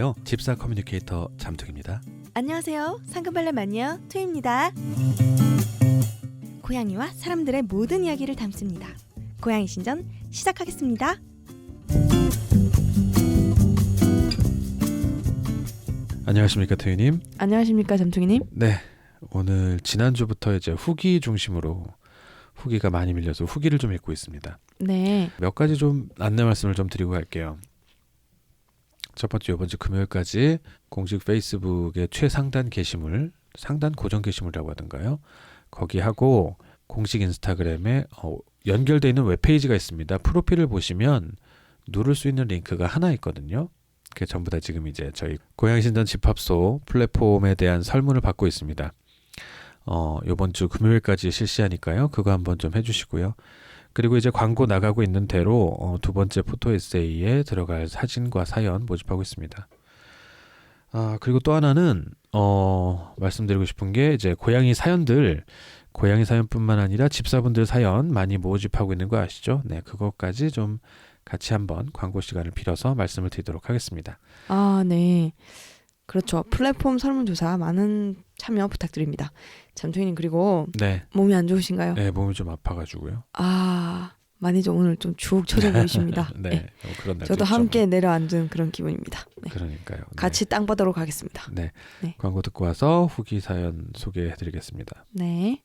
안녕하세요. 집사 커뮤니케이터 잠툭입니다. 안녕하세요. 상큼발레 마니아 투입니다. 고양이와 사람들의 모든 이야기를 담습니다. 고양이 신전 시작하겠습니다. 안녕하십니까 태유님. 안녕하십니까 잠퉁이님. 네, 오늘 지난주부터 이제 후기 중심으로 후기가 많이 밀려서 후기를 좀 읽고 있습니다. 네. 몇 가지 좀 안내 말씀을 좀 드리고 갈게요. 첫 번째, 이번 주 금요일까지 공식 페이스북의 최상단 게시물, 상단 고정 게시물이라고 하던가요? 거기 하고 공식 인스타그램에 연결되어 있는 웹페이지가 있습니다. 프로필을 보시면 누를 수 있는 링크가 하나 있거든요. 그게 전부 다 지금 이제 저희 고양이 신전 집합소 플랫폼에 대한 설문을 받고 있습니다. 이번 주 금요일까지 실시하니까요. 그거 한번 좀 해주시고요. 그리고 이제 광고 나가고 있는 대로 두 번째 포토 에세이에 들어갈 사진과 사연 모집하고 있습니다. 그리고 또 하나는 말씀드리고 싶은 게 이제 고양이 사연뿐만 아니라 집사분들 사연 많이 모집하고 있는 거 아시죠? 네, 그것까지 좀 같이 한번 광고 시간을 빌어서 말씀을 드리도록 하겠습니다. 네. 그렇죠. 플랫폼 설문조사 많은 참여 부탁드립니다. 잠퉁이님 그리고 네. 몸이 안 좋으신가요? 네, 몸이 좀 아파가지고요. 많이 좀 오늘 좀 죽 처져 보이십니다. 네, 네. 그런 날 저도 함께 내려앉은 그런 기분입니다. 네. 그러니까요. 네. 같이 땅바다로 가겠습니다. 네. 네. 광고 듣고 와서 후기 사연 소개해드리겠습니다. 네.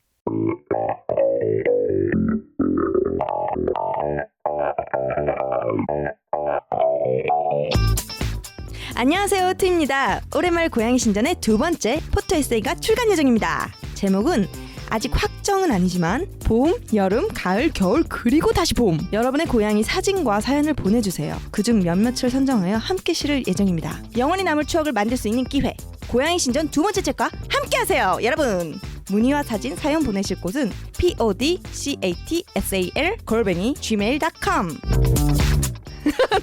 안녕하세요, 투입니다. 올해말 고양이 신전의 두 번째 포토 에세이가 출간 예정입니다. 제목은 아직 확정은 아니지만 봄, 여름, 가을, 겨울 그리고 다시 봄. 여러분의 고양이 사진과 사연을 보내주세요. 그중 몇몇을 선정하여 함께 실을 예정입니다. 영원히 남을 추억을 만들 수 있는 기회. 고양이 신전 두 번째 책과 함께하세요, 여러분. 문의와 사진, 사연 보내실 곳은 podcatsal@gmail.com.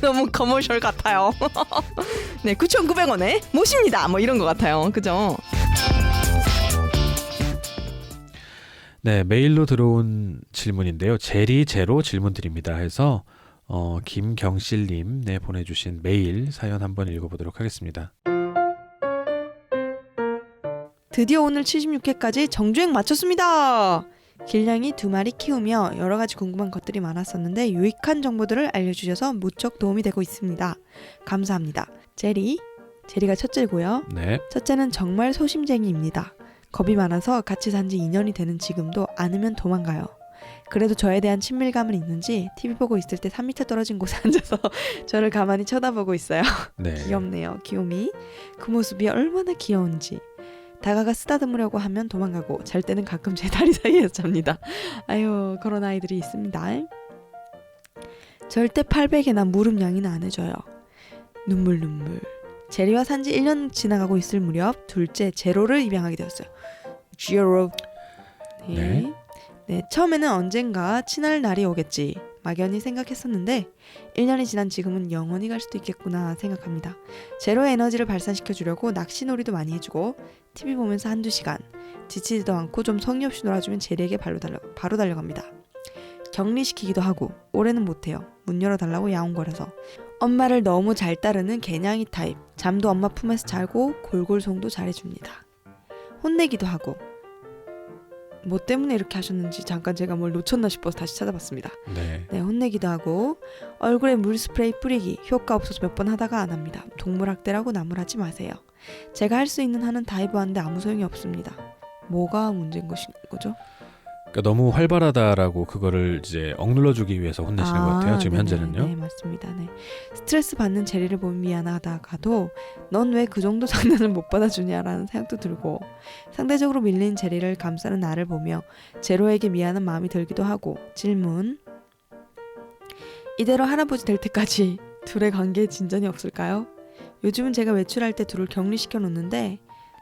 너무 커머셜 같아요. 네, 9,900원에 모십니다. 뭐 이런 것 같아요. 그죠? 네, 메일로 들어온 질문인데요. 제로 질문 드립니다 해서 김경실님 보내주신 메일 사연 한번 읽어보도록 하겠습니다. 드디어 오늘 76회까지 정주행 마쳤습니다. 길냥이 2마리 키우며 여러가지 궁금한 것들이 많았었는데 유익한 정보들을 알려주셔서 무척 도움이 되고 있습니다. 감사합니다. 제리가 첫째고요. 네. 첫째는 정말 소심쟁이입니다. 겁이 많아서 같이 산 지 2년이 되는 지금도 안으면 도망가요. 그래도 저에 대한 친밀감은 있는지 TV 보고 있을 때 3m 떨어진 곳에 앉아서 저를 가만히 쳐다보고 있어요. 네. 귀엽네요. 귀요미. 그 모습이 얼마나 귀여운지. 다가가 쓰다듬으려고 하면 도망가고 잘 때는 가끔 제 다리 사이에서 잡니다. 아유, 그런 아이들이 있습니다. 절대 800에나 무릎냥이는 안 해줘요. 눈물. 제리와 산지 1년 지나가고 있을 무렵 둘째 제로를 입양하게 되었어요. 제로. 네. 처음에는 언젠가 친할 날이 오겠지 막연히 생각했었는데 1년이 지난 지금은 영원히 갈 수도 있겠구나 생각합니다. 제로의 에너지를 발산시켜주려고 낚시놀이도 많이 해주고 TV 보면서 한두 시간 지치지도 않고 좀 성의 없이 놀아주면 제리에게 바로 달려갑니다. 격리시키기도 하고 올해는 못해요. 문 열어달라고 야옹거려서. 엄마를 너무 잘 따르는 개냥이 타입. 잠도 엄마 품에서 자고 골골송도 잘해줍니다. 혼내기도 하고. 뭐 때문에 이렇게 하셨는지 잠깐 제가 뭘 놓쳤나 싶어서 다시 찾아봤습니다. 네, 혼내기도 하고 얼굴에 물 스프레이 뿌리기 효과 없어서 몇 번 하다가 안 합니다. 동물학대라고 나무라지 마세요. 제가 할 수 있는 한은 다 해보았는데 아무 소용이 없습니다. 뭐가 문제인 거죠? 그러니까 너무 활발하다라고 그거를 이제 억눌러주기 위해서 혼내시는 것 같아요. 지금 현재는요. 네, 맞습니다. 네. 스트레스 받는 제리를 보면 미안하다가도 넌 왜 그 정도 장난을 못 받아주냐라는 생각도 들고 상대적으로 밀린 제리를 감싸는 나를 보며 제로에게 미안한 마음이 들기도 하고 질문. 이대로 할아버지 될 때까지 둘의 관계에 진전이 없을까요? 요즘은 제가 외출할 때 둘을 격리시켜 놓는데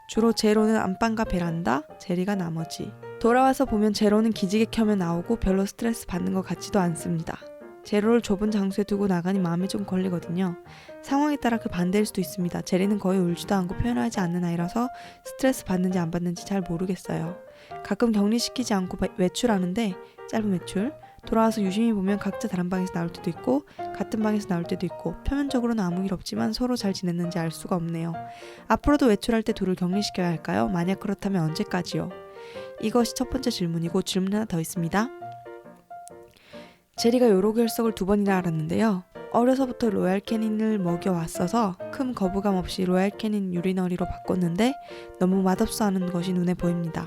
주로 제로는 안방과 베란다, 제리가 나머지. 돌아와서 보면 제로는 기지개 켜면 나오고 별로 스트레스 받는 것 같지도 않습니다. 제로를 좁은 장소에 두고 나가니 마음에 좀 걸리거든요. 상황에 따라 그 반대일 수도 있습니다. 제리는 거의 울지도 않고 표현하지 않는 아이라서 스트레스 받는지 안 받는지 잘 모르겠어요. 가끔 격리시키지 않고 외출하는데 짧은 외출, 돌아와서 유심히 보면 각자 다른 방에서 나올 때도 있고 같은 방에서 나올 때도 있고 표면적으로는 아무 일 없지만 서로 잘 지냈는지 알 수가 없네요. 앞으로도 외출할 때 둘을 격리시켜야 할까요? 만약 그렇다면 언제까지요? 이것이 첫 번째 질문이고 질문 하나 더 있습니다. 제리가 요로결석을 2번이나 앓았는데요. 어려서부터 로얄 캐닌을 먹여왔어서 큰 거부감 없이 로얄 캐닌 유리너리로 바꿨는데 너무 맛없어 하는 것이 눈에 보입니다.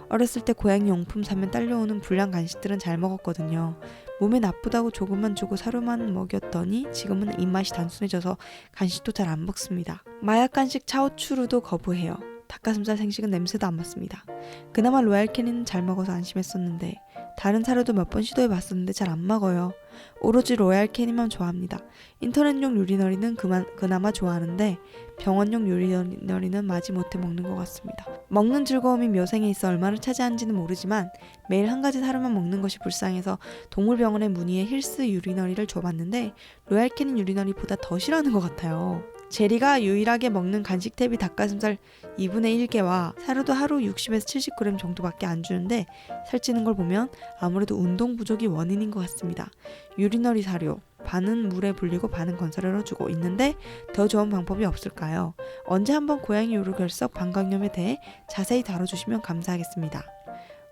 어렸을 때 고양이 용품 사면 딸려오는 불량 간식들은 잘 먹었거든요. 몸에 나쁘다고 조금만 주고 사료만 먹였더니 지금은 입맛이 단순해져서 간식도 잘 안 먹습니다. 마약 간식 차오추루도 거부해요. 닭가슴살 생식은 냄새도 안 맡습니다. 그나마 로얄 캐닌은 잘 먹어서 안심했었는데 다른 사료도 몇 번 시도해봤었는데 잘 안 먹어요. 오로지 로얄 캐닌만 좋아합니다. 인터넷용 유리너리는 그나마 좋아하는데 병원용 유리너리는 마지못해 먹는 것 같습니다. 먹는 즐거움이 묘생에 있어 얼마나 차지하는지는 모르지만 매일 한 가지 사료만 먹는 것이 불쌍해서 동물병원에 문의해 힐스 유리너리를 줘봤는데 로얄 캐닌 유리너리보다 더 싫어하는 것 같아요. 제리가 유일하게 먹는 간식 탭이 닭가슴살 2분의 1개와 사료도 하루 60에서 70g 정도밖에 안 주는데 살찌는 걸 보면 아무래도 운동 부족이 원인인 것 같습니다. 유리너리 사료 반은 물에 불리고 반은 건사료로 주고 있는데 더 좋은 방법이 없을까요? 언제 한번 고양이 요로결석 방광염에 대해 자세히 다뤄주시면 감사하겠습니다.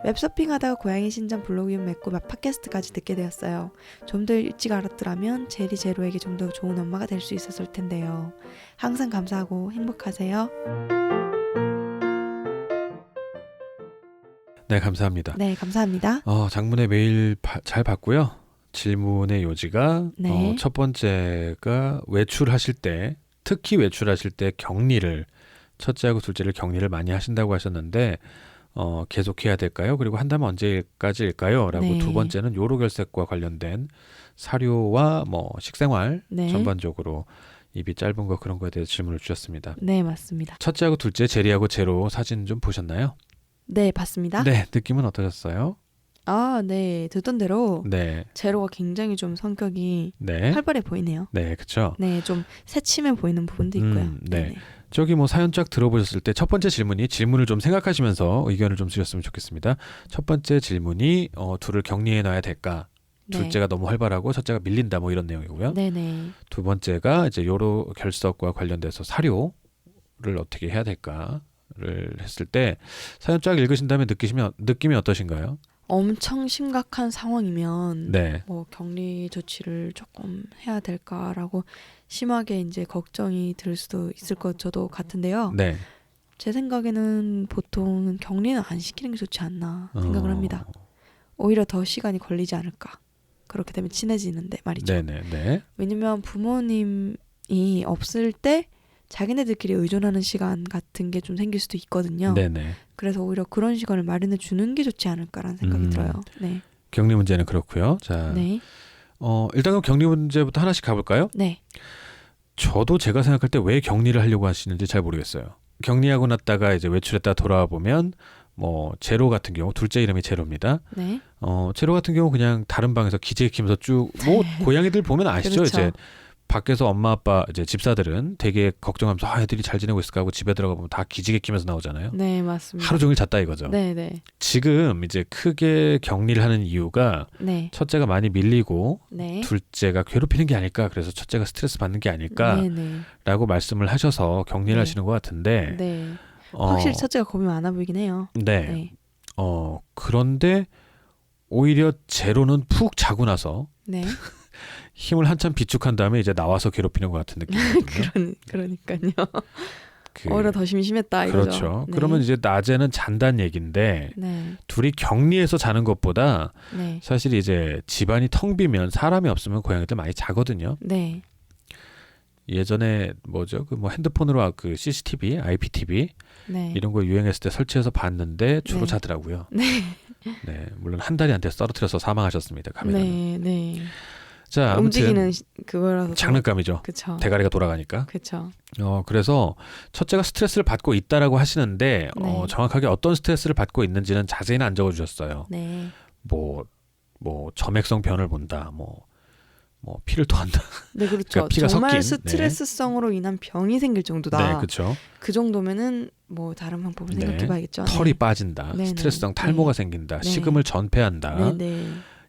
웹서핑하다가 고양이 신장 블로그 맺고 팟캐스트까지 듣게 되었어요. 좀 더 일찍 알았더라면 제리 제로에게 좀 더 좋은 엄마가 될 수 있었을 텐데요. 항상 감사하고 행복하세요. 네, 감사합니다. 네, 감사합니다. 장문의 메일 잘 봤고요. 질문의 요지가 네. 첫 번째가 외출하실 때, 특히 외출하실 때 격리를, 첫째하고 둘째를 격리를 많이 하신다고 하셨는데 계속해야 될까요? 그리고 한다면 언제까지일까요? 라고 네. 두 번째는 요로결석과 관련된 사료와 식생활 네. 전반적으로 입이 짧은 거 그런 거에 대해서 질문을 주셨습니다. 네, 맞습니다. 첫째하고 둘째 제리하고 제로 사진 좀 보셨나요? 네, 봤습니다. 네, 느낌은 어떠셨어요? 네, 듣던 대로 네, 제로가 굉장히 좀 성격이 네, 활발해 보이네요. 네, 그렇죠. 네, 좀 새침해 보이는 부분도 있고요. 네. 네네. 저기 사연 쫙 들어보셨을 때 첫 번째 질문을 좀 생각하시면서 의견을 좀 주셨으면 좋겠습니다. 첫 번째 질문이 둘을 격리해 놔야 될까? 네. 둘째가 너무 활발하고 첫째가 밀린다 이런 내용이고요. 네네. 두 번째가 이제 요로 결석과 관련돼서 사료를 어떻게 해야 될까를 했을 때 사연 쫙 읽으신 다음에 느낌이 어떠신가요? 엄청 심각한 상황이면 네. 격리 조치를 조금 해야 될까라고 심하게 이제 걱정이 들 수도 있을 것 저도 같은데요. 네. 제 생각에는 보통 격리는 안 시키는 게 좋지 않나 생각을 합니다. 오히려 더 시간이 걸리지 않을까. 그렇게 되면 친해지는데 말이죠. 네네. 왜냐면 부모님이 없을 때 자기네들끼리 의존하는 시간 같은 게 좀 생길 수도 있거든요. 네네. 그래서 오히려 그런 시간을 마련해 주는 게 좋지 않을까라는 생각이 들어요. 네. 격리 문제는 그렇고요. 자, 네. 일단 그럼 격리 문제부터 하나씩 가볼까요? 네. 저도 제가 생각할 때 왜 격리를 하려고 하시는지 잘 모르겠어요. 격리하고 났다가 이제 외출했다 돌아와 보면 제로 같은 경우 둘째 이름이 제로입니다. 네. 제로 같은 경우 그냥 다른 방에서 기지개 키면서 쭉 고양이들 보면 아시죠? 그렇죠. 이제 밖에서 엄마 아빠 이제 집사들은 되게 걱정하면서 애들이 잘 지내고 있을까 하고 집에 들어가 보면 다 기지개 키면서 나오잖아요. 네, 맞습니다. 하루 종일 잤다 이거죠. 네, 네. 지금 이제 크게 격리를 하는 이유가 네. 첫째가 많이 밀리고 네. 둘째가 괴롭히는 게 아닐까, 그래서 첫째가 스트레스 받는 게 아닐까라고 네, 네. 말씀을 하셔서 격리를 네. 하시는 것 같은데 네. 확실히 첫째가 겁이 많아 보이긴 해요. 네. 네. 그런데 오히려 제로는 푹 자고 나서 네. 힘을 한참 비축한 다음에 이제 나와서 괴롭히는 것 같은 느낌이거든요. 그러니까요. 오히려 더 심심했다 이거죠. 그렇죠. 네. 그러면 이제 낮에는 잔다는 얘기인데 네. 둘이 격리해서 자는 것보다 네. 사실 이제 집안이 텅 비면 사람이 없으면 고양이들 많이 자거든요. 네. 예전에 핸드폰으로 그 CCTV, IPTV 네. 이런 거 유행했을 때 설치해서 봤는데 주로 네. 자더라고요. 네. 네, 물론 한 다리한테 떨어뜨려서 사망하셨습니다. 카메라는. 네. 네. 자, 아무튼 움직이는 그거라서 장난감이죠. 그렇죠. 대가리가 돌아가니까. 그렇죠. 그래서 첫째가 스트레스를 받고 있다라고 하시는데 네. 정확하게 어떤 스트레스를 받고 있는지는 자세히는 안 적어주셨어요. 네. 점액성 변을 본다. 피를 토한다. 네, 그렇죠. 그러니까 피가 정말 섞인. 스트레스성으로 인한 병이 생길 정도다. 네, 그렇죠. 그 정도면은 다른 방법을 네. 생각해봐야겠죠. 털이 네. 빠진다. 네네. 스트레스성 탈모가 생긴다. 네. 식음을 전폐한다. 네, 네.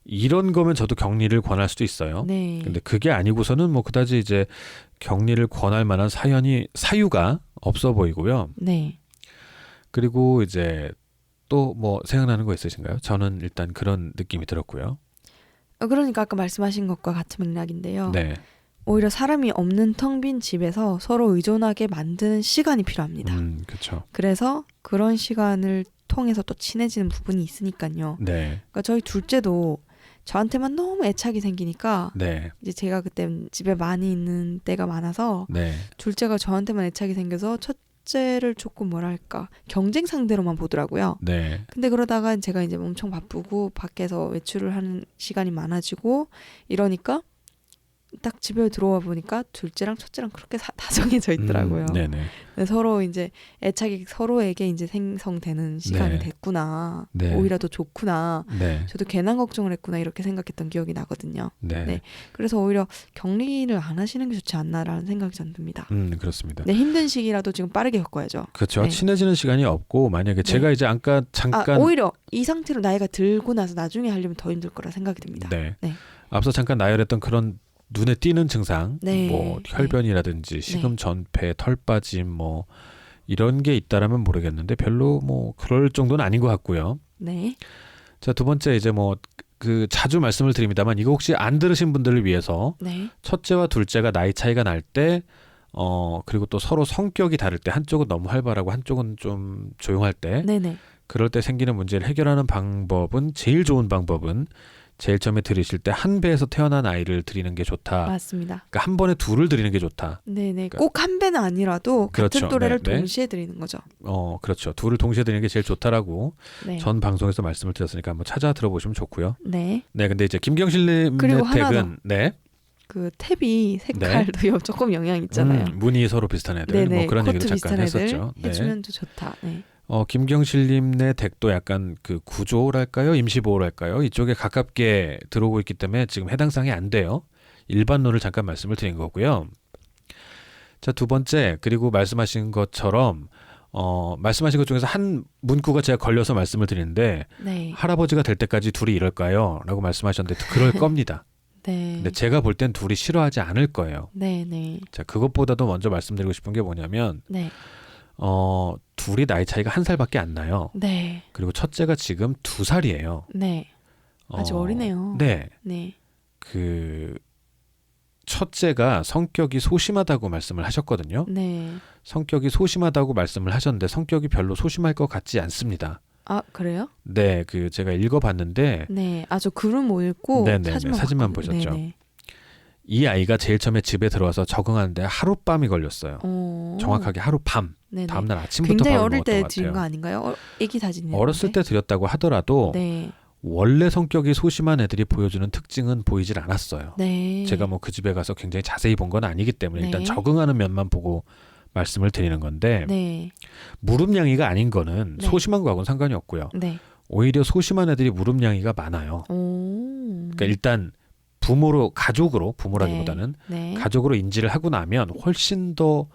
이런 거면 저도 격리를 권할 수도 있어요. 네. 근데 그게 아니고서는 뭐 그다지 이제 격리를 권할 만한 사유가 없어 보이고요. 네. 그리고 이제 또 뭐 생각나는 거 있으신가요? 저는 일단 그런 느낌이 들었고요. 그러니까 아까 말씀하신 것과 같은 맥락인데요. 네. 오히려 사람이 없는 텅 빈 집에서 서로 의존하게 만드는 시간이 필요합니다. 그렇죠. 그래서 그런 시간을 통해서 또 친해지는 부분이 있으니까요. 네. 그러니까 저희 둘째도 저한테만 너무 애착이 생기니까 네. 이제 제가 그때 집에 많이 있는 때가 많아서 네. 둘째가 저한테만 애착이 생겨서 첫째를 조금 뭐랄까 경쟁 상대로만 보더라고요. 네. 근데 그러다가 제가 이제 엄청 바쁘고 밖에서 외출을 하는 시간이 많아지고 이러니까 딱 집에 들어와 보니까 둘째랑 첫째랑 그렇게 다정해져 있더라고요. 네네. 서로 이제 애착이 서로에게 이제 생성되는 시간이 네. 됐구나. 네. 오히려 더 좋구나. 네. 저도 괜한 걱정을 했구나 이렇게 생각했던 기억이 나거든요. 네. 네. 그래서 오히려 격리를 안 하시는 게 좋지 않나라는 생각이 전 듭니다. 그렇습니다. 네, 힘든 시기라도 지금 빠르게 겪어야죠. 그렇죠. 네. 친해지는 시간이 없고 만약에 제가 이제 아까 잠깐 오히려 이 상태로 나이가 들고 나서 나중에 하려면 더 힘들 거라 생각이 듭니다. 네. 네. 앞서 잠깐 나열했던 그런 눈에 띄는 증상, 네. 뭐 혈변이라든지 식음 전폐, 털 빠짐 뭐 이런 게 있다라면 모르겠는데 별로 뭐 그럴 정도는 아닌 것 같고요. 네. 자, 두 번째 이제 뭐 그 자주 말씀을 드립니다만 이거 혹시 안 들으신 분들을 위해서 네. 첫째와 둘째가 나이 차이가 날 때 그리고 또 서로 성격이 다를 때 한쪽은 너무 활발하고 한쪽은 좀 조용할 때 네네. 그럴 때 생기는 문제를 해결하는 방법은 제일 좋은 방법은 제일 처음에 들이실 때 한 배에서 태어난 아이를 드리는 게 좋다. 맞습니다. 그러니까 한 번에 둘을 드리는 게 좋다. 네네. 그러니까- 꼭 한 배는 아니라도 그렇죠. 같은 또래를 네, 네. 동시에 드리는 거죠. 그렇죠. 둘을 동시에 드리는 게 제일 좋다라고 네. 전 방송에서 말씀을 드렸으니까 한번 찾아 들어보시면 좋고요. 네. 네, 근데 이제 김경실님의 그리고 하나 택은 네, 그 탭이 색깔도 조금 영향 있잖아요. 문이 서로 비슷한 애들 네네. 뭐 그런 코트 얘기도 잠깐 비슷한 애들 했었죠. 네. 해주면 또 좋다. 네. 김경실님의 덱도 약간 그 구조랄까요? 임시보호랄까요? 이쪽에 가깝게 들어오고 있기 때문에 지금 해당 사항이 안 돼요. 일반론을 잠깐 말씀을 드린 거고요. 자, 두 번째, 그리고 말씀하신 것처럼 말씀하신 것 중에서 한 문구가 제가 걸려서 말씀을 드리는데 네. 할아버지가 될 때까지 둘이 이럴까요? 라고 말씀하셨는데 그럴 겁니다. 네. 근데 제가 볼 땐 둘이 싫어하지 않을 거예요. 네. 자, 그것보다도 먼저 말씀드리고 싶은 게 뭐냐면 네. 둘이 나이 차이가 1살밖에 안 나요. 네. 그리고 첫째가 지금 2살이에요. 네. 아주 어리네요. 네. 네. 그 첫째가 성격이 소심하다고 말씀을 하셨거든요. 네. 성격이 소심하다고 말씀을 하셨는데 성격이 별로 소심할 것 같지 않습니다. 아, 그래요? 네, 그 제가 읽어봤는데 네. 아, 저 글은 못 읽고 네네네, 사진만 보셨죠? 네네. 이 아이가 제일 처음에 집에 들어와서 적응하는데 하룻밤이 걸렸어요. 어. 정확하게 하룻밤. 네네. 다음날 아침부터 굉장히 밥을 어릴 먹었던 때 것 드린 거 같아요. 아닌가요? 애기 사진이요. 어렸을 때 드렸다고 하더라도 네. 원래 성격이 소심한 애들이 보여주는 특징은 보이질 않았어요. 네. 제가 뭐 그 집에 가서 굉장히 자세히 본 건 아니기 때문에 일단 네. 적응하는 면만 보고 말씀을 드리는 건데 네. 무릎냥이가 아닌 거는 네. 소심한 거하고는 상관이 없고요. 네. 오히려 소심한 애들이 무릎냥이가 많아요. 오. 그러니까 일단 부모라기보다는 네. 가족으로 인지를 하고 나면 훨씬 더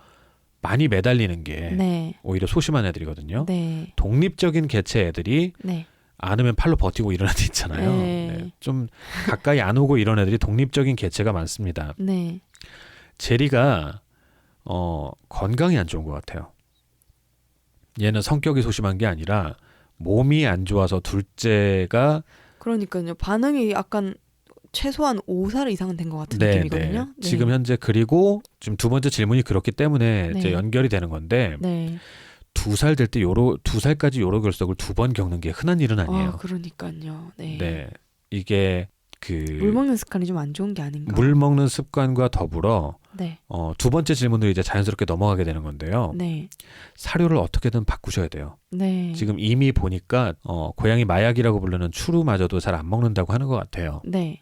많이 매달리는 게 네. 오히려 소심한 애들이거든요. 네. 독립적인 개체 애들이 네. 안으면 팔로 버티고 이런 애들 있잖아요. 네. 네. 좀 가까이 안 오고 이런 애들이 독립적인 개체가 많습니다. 네. 제리가 건강이 안 좋은 것 같아요. 얘는 성격이 소심한 게 아니라 몸이 안 좋아서 둘째가 그러니까요. 반응이 약간 최소한 5살 이상은 된 것 같은 느낌이거든요. 네. 지금 현재 그리고 지금 두 번째 질문이 그렇기 때문에 네. 이제 연결이 되는 건데 네. 2살 될 때 2살까지 요로 결석을 2번 겪는 게 흔한 일은 아니에요. 아, 그러니까요. 네. 네. 이게 그 물 먹는 습관이 좀 안 좋은 게 아닌가. 물 먹는 습관과 더불어 네. 두 번째 질문으로 이제 자연스럽게 넘어가게 되는 건데요. 네. 사료를 어떻게든 바꾸셔야 돼요. 네. 지금 이미 보니까 고양이 마약이라고 부르는 추루마저도 잘 안 먹는다고 하는 것 같아요. 네.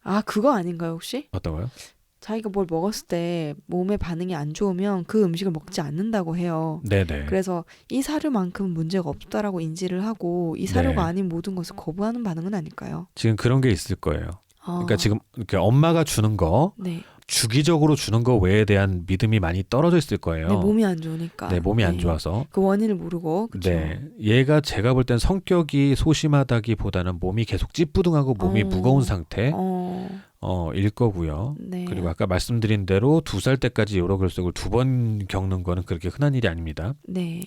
아, 그거 아닌가요, 혹시? 어떤 거요? 자기가 뭘 먹었을 때 몸에 반응이 안 좋으면 그 음식을 먹지 않는다고 해요. 네네. 그래서 이 사료만큼은 문제가 없다라고 인지를 하고 이 사료가 네. 아닌 모든 것을 거부하는 반응은 아닐까요? 지금 그런 게 있을 거예요. 아, 그러니까 지금 이렇게 엄마가 주는 거 네. 주기적으로 주는 거 외에 대한 믿음이 많이 떨어져 있을 거예요. 네, 몸이 안 좋으니까. 네, 몸이 안 네. 좋아서. 그 원인을 모르고. 그쵸? 네, 얘가 제가 볼 땐 성격이 소심하다기보다는 몸이 계속 찌뿌둥하고 몸이 무거운 상태 일 거고요. 네. 그리고 아까 말씀드린 대로 2살 때까지 요로 결석을 2번 겪는 거는 그렇게 흔한 일이 아닙니다. 네.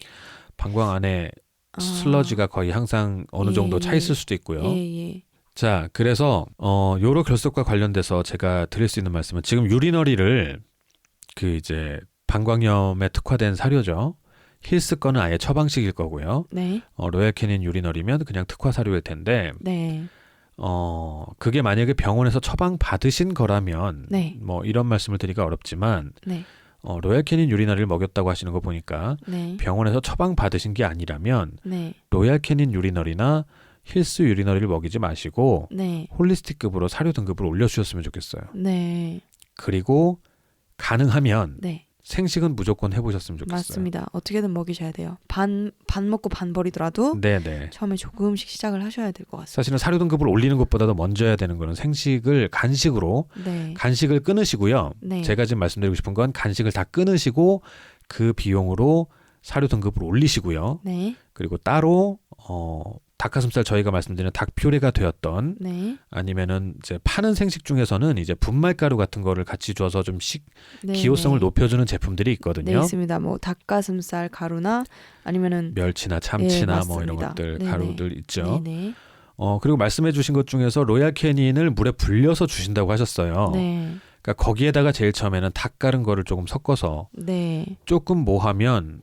방광 안에 아. 슬러지가 거의 항상 어느 정도 예, 차 있을 수도 있고요. 예. 자, 그래서 요로 결석과 관련돼서 제가 드릴 수 있는 말씀은 지금 유리너리를 그 이제 방광염에 특화된 사료죠. 힐스 거는 아예 처방식일 거고요. 네. 로얄 캐닌 유리너리면 그냥 특화 사료일 텐데 네. 그게 만약에 병원에서 처방 받으신 거라면 네. 뭐 이런 말씀을 드리기가 어렵지만 네. 로얄 캐닌 유리너리를 먹였다고 하시는 거 보니까 네. 병원에서 처방 받으신 게 아니라면 네. 로얄 캐닌 유리너리나 힐스 유리너리를 먹이지 마시고 네. 홀리스틱급으로 사료 등급을 올려주셨으면 좋겠어요. 네. 그리고 가능하면 네. 생식은 무조건 해보셨으면 좋겠어요. 맞습니다. 어떻게든 먹이셔야 돼요. 반 먹고 반 버리더라도 네네. 처음에 조금씩 시작을 하셔야 될 것 같습니다. 사실은 사료 등급을 올리는 것보다도 먼저 해야 되는 거는 생식을 네. 간식을 끊으시고요. 네. 제가 지금 말씀드리고 싶은 건 간식을 다 끊으시고 그 비용으로 사료 등급을 올리시고요. 네. 그리고 따로 닭가슴살 저희가 말씀드린 닭 퓨레가 되었던 네. 아니면은 이제 파는 생식 중에서는 이제 분말가루 같은 거를 같이 줘서 좀 네. 기호성을 네. 높여주는 제품들이 있거든요. 네, 있습니다. 뭐 닭가슴살 가루나 아니면은 멸치나 참치나 네, 뭐 이런 맞습니다. 것들 네네. 가루들 있죠. 네. 그리고 말씀해주신 것 중에서 로얄 캐닌을 물에 불려서 주신다고 하셨어요. 네. 그러니까 거기에다가 제일 처음에는 닭 가른 거를 조금 섞어서 네. 조금 뭐 하면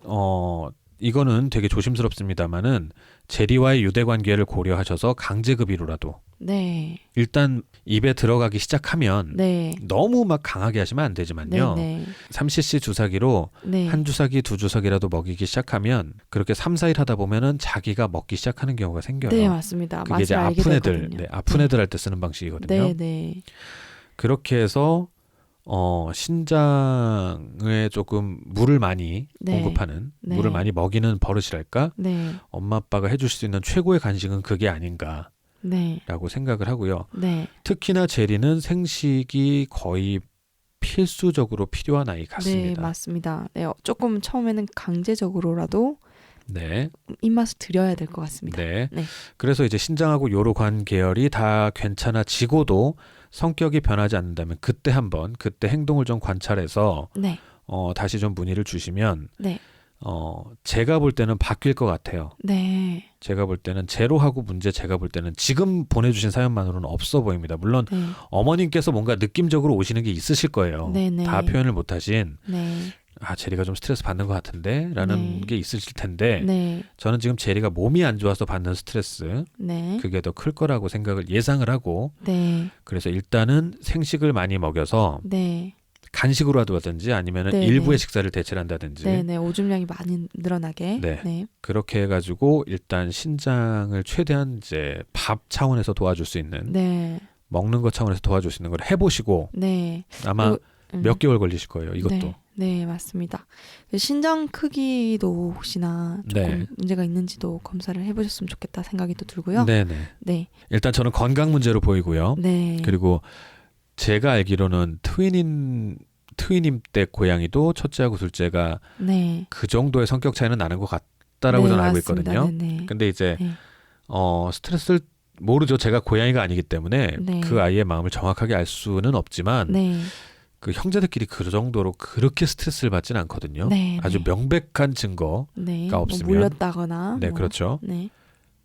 이거는 되게 조심스럽습니다만은 제리와의 유대 관계를 고려하셔서 강제급여로라도 네. 일단 입에 들어가기 시작하면 네. 너무 막 강하게 하시면 안 되지만요. 네. 3cc 주사기로 네. 한 주사기 두 주사기라도 먹이기 시작하면 그렇게 3, 4일 하다 보면은 자기가 먹기 시작하는 경우가 생겨요. 네, 맞습니다. 그게 이제 맛을 알게 아픈 애들, 되거든요. 네, 아픈 애들 할 때 쓰는 방식이거든요. 네, 네. 그렇게 해서 신장에 조금 물을 많이 네. 공급하는 네. 물을 많이 먹이는 버릇이랄까? 네. 엄마 아빠가 해줄 수 있는 최고의 간식은 그게 아닌가라고 네. 생각을 하고요. 네. 특히나 제리는 생식이 거의 필수적으로 필요한 아이 네, 같습니다. 맞습니다. 네, 조금 처음에는 강제적으로라도 네, 입맛을 들여야 될 것 같습니다. 네. 네. 그래서 이제 신장하고 요로관 계열이 다 괜찮아지고도 성격이 변하지 않는다면 그때 한번 그때 행동을 좀 관찰해서 네. 다시 좀 문의를 주시면 네. 제가 볼 때는 바뀔 것 같아요. 네. 제가 볼 때는 제로하고 문제 제가 볼 때는 지금 보내주신 사연만으로는 없어 보입니다. 물론 네. 어머님께서 뭔가 느낌적으로 오시는 게 있으실 거예요. 네네. 다 표현을 못하신 네. 제리가 좀 스트레스 받는 것 같은데 라는 네. 게 있으실 텐데 네. 저는 지금 제리가 몸이 안 좋아서 받는 스트레스 네. 그게 더 클 거라고 생각을 예상을 하고 네. 그래서 일단은 생식을 많이 먹여서 네. 간식으로 하든지 아니면 네, 일부의 네. 식사를 대체를 한다든지 네, 네. 오줌량이 많이 늘어나게. 네. 네. 그렇게 해가지고 일단 신장을 최대한 이제 밥 차원에서 도와줄 수 있는 네. 먹는 것 차원에서 도와줄 수 있는 걸 해보시고 네. 아마 그리고, 몇 개월 걸리실 거예요. 이것도. 네. 네, 맞습니다. 신장 크기도 혹시나 조금 네. 문제가 있는지도 검사를 해보셨으면 좋겠다 생각이 또 들고요. 네네. 네, 일단 저는 건강 문제로 보이고요. 네, 그리고 제가 알기로는 트윈임 때 고양이도 첫째하고 둘째가 네, 그 정도의 성격 차이는 나는 것 같다라고 네, 저는 알고 맞습니다. 있거든요. 네, 네. 근데 이제 네. 스트레스를 모르죠. 제가 고양이가 아니기 때문에 네. 그 아이의 마음을 정확하게 알 수는 없지만 네, 그 형제들끼리 그 정도로 그렇게 스트레스를 받지는 않거든요. 네, 아주 네. 명백한 증거. 네, 가 뭐 없으면. 물렸다거나, 네, 뭐, 그렇죠. 네,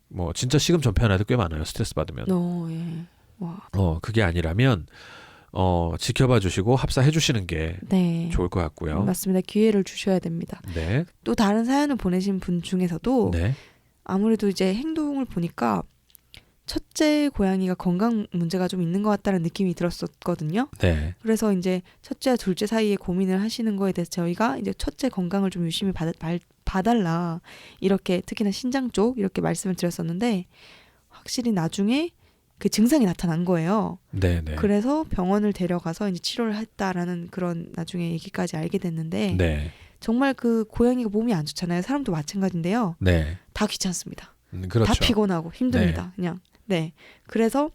뭐 진짜 시금 전폐한 아이들 꽤 많아요. 스트레스 받으면. 예, 와, 그게 아니라면 지켜봐 주시고 합사해 주시는 게 네, 좋을 것 같고요. 맞습니다. 기회를 주셔야 됩니다. 네. 또 다른 사연을 보내신 분 중에서도 네. 아무래도 이제 행동을 보니까 첫째 고양이가 건강 문제가 좀 있는 것 같다는 느낌이 들었었거든요. 네. 그래서 이제 첫째와 둘째 사이에 고민을 하시는 거에 대해서 저희가 이제 첫째 건강을 좀 유심히 봐달라 이렇게 특히나 신장 쪽 이렇게 말씀을 드렸었는데 확실히 나중에 그 증상이 나타난 거예요. 네, 네. 그래서 병원을 데려가서 이제 치료를 했다라는 그런 나중에 얘기까지 알게 됐는데 네. 정말 그 고양이가 몸이 안 좋잖아요. 사람도 마찬가지인데요. 네. 다 귀찮습니다. 그렇죠. 다 피곤하고 힘듭니다. 그냥. 네. 그래서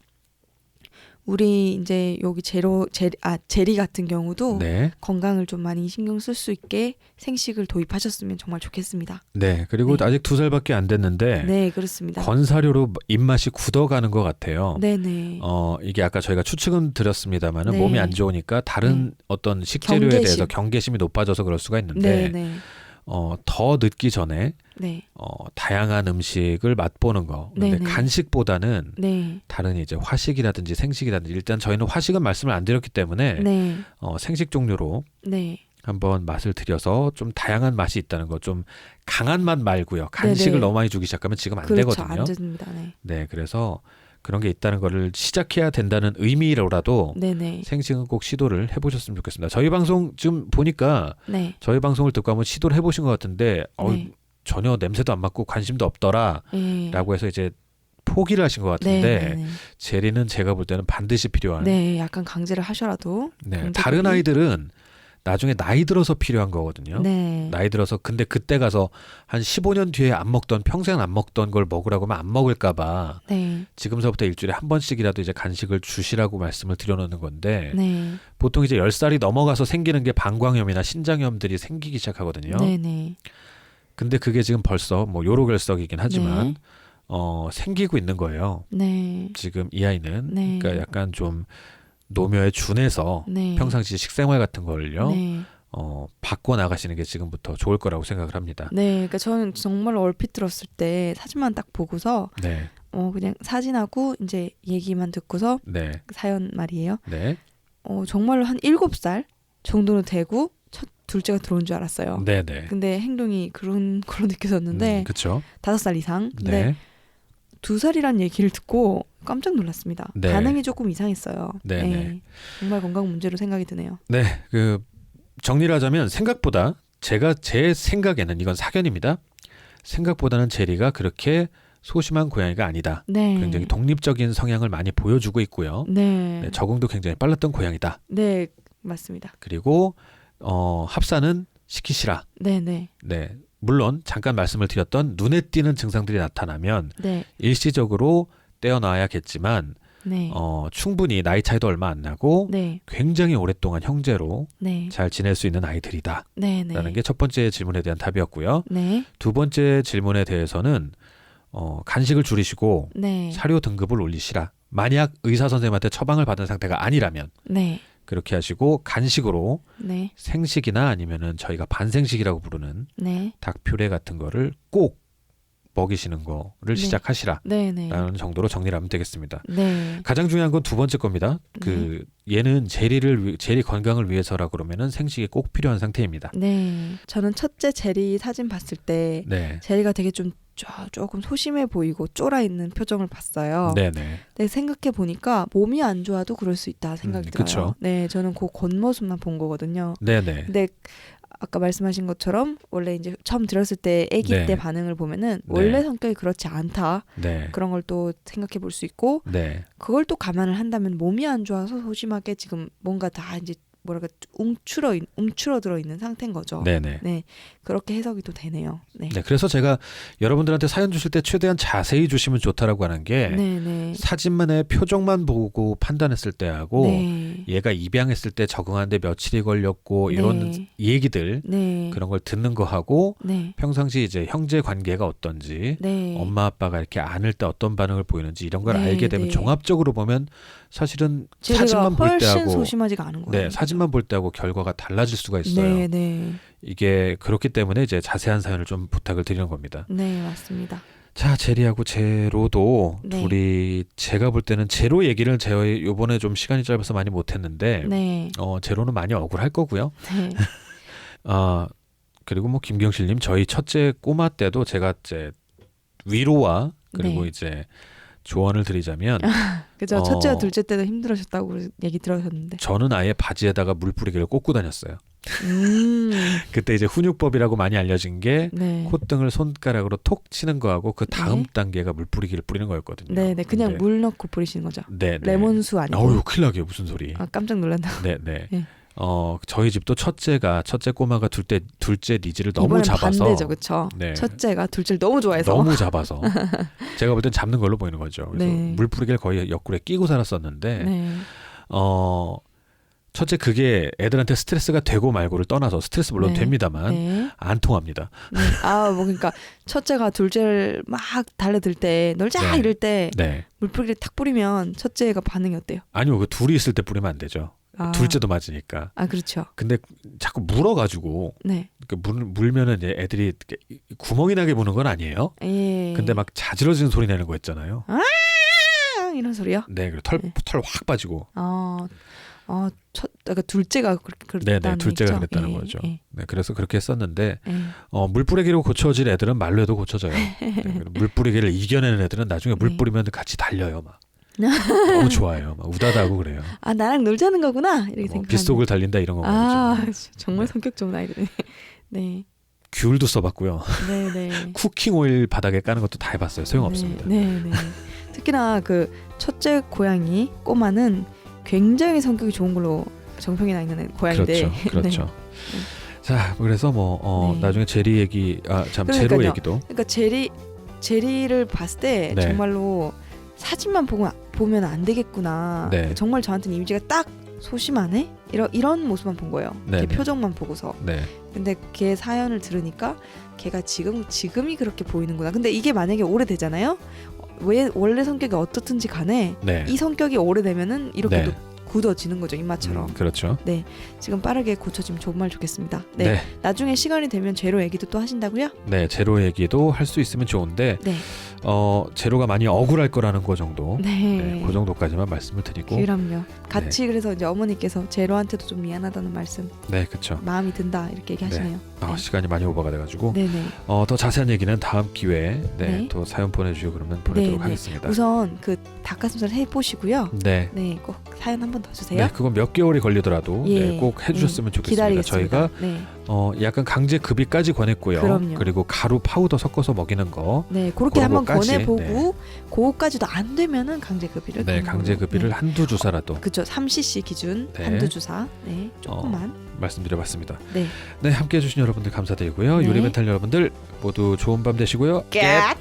우리 이제 여기 제리 같은 경우도 네. 건강을 좀 많이 신경 쓸 수 있게 생식을 도입하셨으면 정말 좋겠습니다. 네. 그리고 네. 아직 2살밖에 안 됐는데 네, 그렇습니다. 건사료로 입맛이 굳어가는 것 같아요. 네네. 이게 아까 저희가 추측은 드렸습니다만은 네. 몸이 안 좋으니까 다른 어떤 식재료에 경계심. 대해서 경계심이 높아져서 그럴 수가 있는데 네네. 더 늦기 전에 네. 다양한 음식을 맛보는 거. 근데 네네. 간식보다는 네. 다른 이제 화식이라든지 생식이라든지 일단 저희는 화식은 말씀을 안 드렸기 때문에 네. 생식 종류로 네. 한번 맛을 들여서 좀 다양한 맛이 있다는 거, 좀 강한 맛 말고요. 간식을 네네. 너무 많이 주기 시작하면 지금 안 그렇죠. 되거든요. 안 됩니다. 네. 네, 그래서 그런 게 있다는 거를 시작해야 된다는 의미로라도 네네. 생식은 꼭 시도를 해보셨으면 좋겠습니다. 저희 방송 지금 보니까 네. 저희 방송을 듣고 한번 시도를 해보신 것 같은데 네. 전혀 냄새도 안 맡고 관심도 없더라 네. 라고 해서 이제 포기를 하신 것 같은데 네네네. 제리는 제가 볼 때는 반드시 필요한 네, 약간 강제를 하셔라도. 네, 강제급이- 다른 아이들은 나중에 나이 들어서 필요한 거거든요. 네. 나이 들어서 근데 그때 가서 한 15년 뒤에 안 먹던 평생 안 먹던 걸 먹으라고 하면 안 먹을까 봐 네. 지금서부터 일주일에 한 번씩이라도 이제 간식을 주시라고 말씀을 드려놓는 건데 네. 보통 이제 10살이 넘어가서 생기는 게 방광염이나 신장염들이 생기기 시작하거든요. 네네. 근데 그게 지금 벌써 뭐 요로결석이긴 하지만 네. 생기고 있는 거예요. 네. 지금 이 아이는 네. 그러니까 약간 좀 노묘에 준해서 네. 평상시 식생활 같은 걸요. 네. 바꿔 나가시는 게 지금부터 좋을 거라고 생각을 합니다. 네. 그러니까 저는 정말 얼핏 들었을 때 사진만 딱 보고서 네, 그냥 사진하고 이제 얘기만 듣고서 네, 사연 말이에요. 네, 정말로 한 7살 정도는 되고 첫 둘째가 들어온 줄 알았어요. 네, 네. 근데 행동이 그런 걸로 느껴졌는데 그렇죠. 5살 이상. 근데 네, 2살이란 얘기를 듣고 깜짝 놀랐습니다. 네. 반응이 조금 이상했어요. 네, 네. 정말 건강 문제로 생각이 드네요. 네. 그 정리를 하자면 생각보다 제 생각에는 이건 사견입니다. 생각보다는 제리가 그렇게 소심한 고양이가 아니다. 네. 굉장히 독립적인 성향을 많이 보여주고 있고요. 네. 네, 적응도 굉장히 빨랐던 고양이다. 네, 맞습니다. 그리고 합사는 시키시라. 네, 네. 네, 물론 잠깐 말씀을 드렸던 눈에 띄는 증상들이 나타나면 네. 일시적으로 떼어놔야겠지만 네. 충분히 나이 차이도 얼마 안 나고 네. 굉장히 오랫동안 형제로 네. 잘 지낼 수 있는 아이들이다. 네, 네. 라는 게 첫 번째 질문에 대한 답이었고요. 네. 두 번째 질문에 대해서는 간식을 줄이시고 네. 사료 등급을 올리시라. 만약 의사 선생님한테 처방을 받은 상태가 아니라면 네. 그렇게 하시고 간식으로 네. 생식이나 아니면은 저희가 반생식이라고 부르는 네. 닭 퓨레 같은 거를 꼭 먹이시는 거를 네. 시작하시라. 네, 네. 라는 정도로 정리를 하면 되겠습니다. 네. 가장 중요한 건 두 번째 겁니다. 얘는 제리 건강을 위해서라 그러면은 생식이 꼭 필요한 상태입니다. 네. 저는 첫째 제리 사진 봤을 때 네. 제리가 되게 조금 소심해 보이고 쫄아 있는 표정을 봤어요. 네네. 근데 생각해 보니까 몸이 안 좋아도 그럴 수 있다 생각이 들어요. 그쵸. 네, 저는 그 겉모습만 본 거거든요. 네네. 근데 아까 말씀하신 것처럼 원래 이제 처음 들었을 때 아기 네. 때 반응을 보면은 네. 원래 성격이 그렇지 않다 네. 그런 걸 또 생각해 볼 수 있고 네. 그걸 또 감안을 한다면 몸이 안 좋아서 소심하게 지금 뭔가 다 이제 뭐랄까 움츠러들어 있는 상태인 거죠. 네네. 네, 그렇게 해석이 또 되네요. 네, 네, 그래서 제가 여러분들한테 사연 주실 때 최대한 자세히 주시면 좋다라고 하는 게 네, 네, 사진만의 표정만 보고 판단했을 때하고 네, 얘가 입양했을 때 적응하는데 며칠이 걸렸고 이런 네. 얘기들 네, 그런 걸 듣는 거하고 네, 평상시 이제 형제 관계가 어떤지 네, 엄마 아빠가 이렇게 안을 때 어떤 반응을 보이는지 이런 걸 네, 알게 되면 네. 종합적으로 보면 사실은 제가 사진만 볼 훨씬 때하고 소심하지가 않은 거예요. 네, 사진만 볼 때하고 결과가 달라질 수가 있어요. 네, 네, 이게 그렇기 때문에 이제 자세한 사연을 좀 부탁을 드리는 겁니다. 네, 맞습니다. 자, 제리하고 제로도 네. 둘이 제가 볼 때는 제로 얘기를 저희 요번에 좀 시간이 짧아서 많이 못했는데 네, 제로는 많이 억울할 거고요. 네, 그리고 뭐 김경실님 저희 첫째 꼬마 때도 제가 이제 위로와 그리고 네. 이제 조언을 드리자면 그죠. 첫째와 둘째 때도 힘들으셨다고 얘기 들으셨는데. 저는 아예 바지에다가 물 뿌리기를 꽂고 다녔어요. 음, 그때 이제 훈육법이라고 많이 알려진 게 네, 콧등을 손가락으로 톡 치는 거하고 그 다음 네. 단계가 물 뿌리기를 뿌리는 거였거든요. 네, 네, 그냥 근데 물 넣고 뿌리시는 거죠. 네, 네. 레몬수 아니고. 어우, 큰일 나게 무슨 소리. 아, 깜짝 놀랐나. 네, 네. 네. 저희 집도 첫째 꼬마가 둘째 니즈를 너무 이번엔 잡아서 반대죠, 그렇죠? 네. 첫째가 둘째를 너무 좋아해서 너무 잡아서 제가 볼 땐 잡는 걸로 보이는 거죠. 그래서 네. 물 뿌리개를 거의 옆구리에 끼고 살았었는데 네. 첫째 그게 애들한테 스트레스가 되고 말고를 떠나서 스트레스 물론 네. 됩니다만 네. 안 통합니다. 네. 뭐 그러니까 첫째가 둘째를 막 달래들 때 놀자 네. 이럴 때 네. 물뿌리를 탁 뿌리면 첫째가 반응이 어때요? 아니요, 그 둘이 있을 때 뿌리면 안 되죠. 아. 둘째도 맞으니까. 그렇죠. 근데 자꾸 물어가지고 네. 물면은 이제 애들이 이렇게 구멍이 나게 무는 건 아니에요. 예. 근데 막 자지러지는 소리 내는 거 있잖아요. 이런 소리요? 네, 그리고 네. 털 확 빠지고. 그러니까 둘째가 그랬다는 네네, 둘째가 얘기죠? 그랬다는 예, 거죠. 예, 네, 그래서 그렇게 했었는데 예. 물뿌리개로 고쳐질 애들은 말로 해도 고쳐져요. 네, 물뿌리개를 이겨내는 애들은 나중에 물 네. 뿌리면 같이 달려요, 막. 너무 좋아요, 막 우다다고 그래요. 나랑 놀자는 거구나 이렇게 생각. 빗속을 달린다 이런 거 말이죠. 정말 네. 성격 좋은 아이들이네. 네, 귤도 써봤고요. 네, 네. 쿠킹 오일 바닥에 까는 것도 다 해봤어요. 소용없습니다. 네, 네, 네. 특히나 그 첫째 고양이 꼬마는 굉장히 성격이 좋은 걸로 정평이 나 있는 고양인데. 그렇죠. 네. 자, 그래서 네. 나중에 제리 얘기, 제로 그러니까요. 얘기도. 그러니까 제리를 봤을 때 네. 정말로 사진만 보면 안 되겠구나. 네. 정말 저한테는 이미지가 딱 소심하네? 이런 모습만 본 거예요. 네, 걔 네. 표정만 보고서. 네, 근데 걔 사연을 들으니까 걔가 지금이 그렇게 보이는구나. 근데 이게 만약에 오래되잖아요. 왜 원래 성격이 어떻든지 간에 네. 이 성격이 오래되면은 이렇게 네. 또 굳어지는 거죠, 입맛처럼. 그렇죠. 지금 빠르게 고쳐지면 정말 좋겠습니다. 네. 네. 나중에 시간이 되면 제로 얘기도 또 하신다고요? 네, 제로 얘기도 할 수 있으면 좋은데 네. 제로가 많이 억울할 거라는 거 정도. 네. 그 정도까지만 말씀을 드리고. 그럼요. 같이 그래서 이제 어머니께서 제로한테도 좀 미안하다는 말씀, 네, 그렇죠. 마음이 든다 이렇게 얘기하시네요. 네. 시간이 많이 오버가 돼가지고 네네. 더 자세한 얘기는 다음 기회에 네. 또 사연 보내주시고 그러면 보내도록 네. 하겠습니다. 우선 그 닭가슴살 해보시고요. 네. 네, 꼭 사연 한 번 더 주세요. 네, 그건 몇 개월이 걸리더라도 예. 꼭 해주셨으면 좋겠습니다. 기다리겠습니다. 저희가 네, 약간 강제 급여까지 권했고요. 그럼요. 그리고 가루 파우더 섞어서 먹이는 거. 네, 그렇게 그런 한번 것까지, 권해보고 그거까지도 안 되면은 강제급여를. 네, 강제급여를 한두 주사라도 그렇죠. 3cc 기준 네. 한두 주사. 네, 조금만. 말씀드려봤습니다. 네. 네, 함께해 주신 여러분들 감사드리고요. 네. 요리멘탈 여러분들 모두 좋은 밤 되시고요. 갓.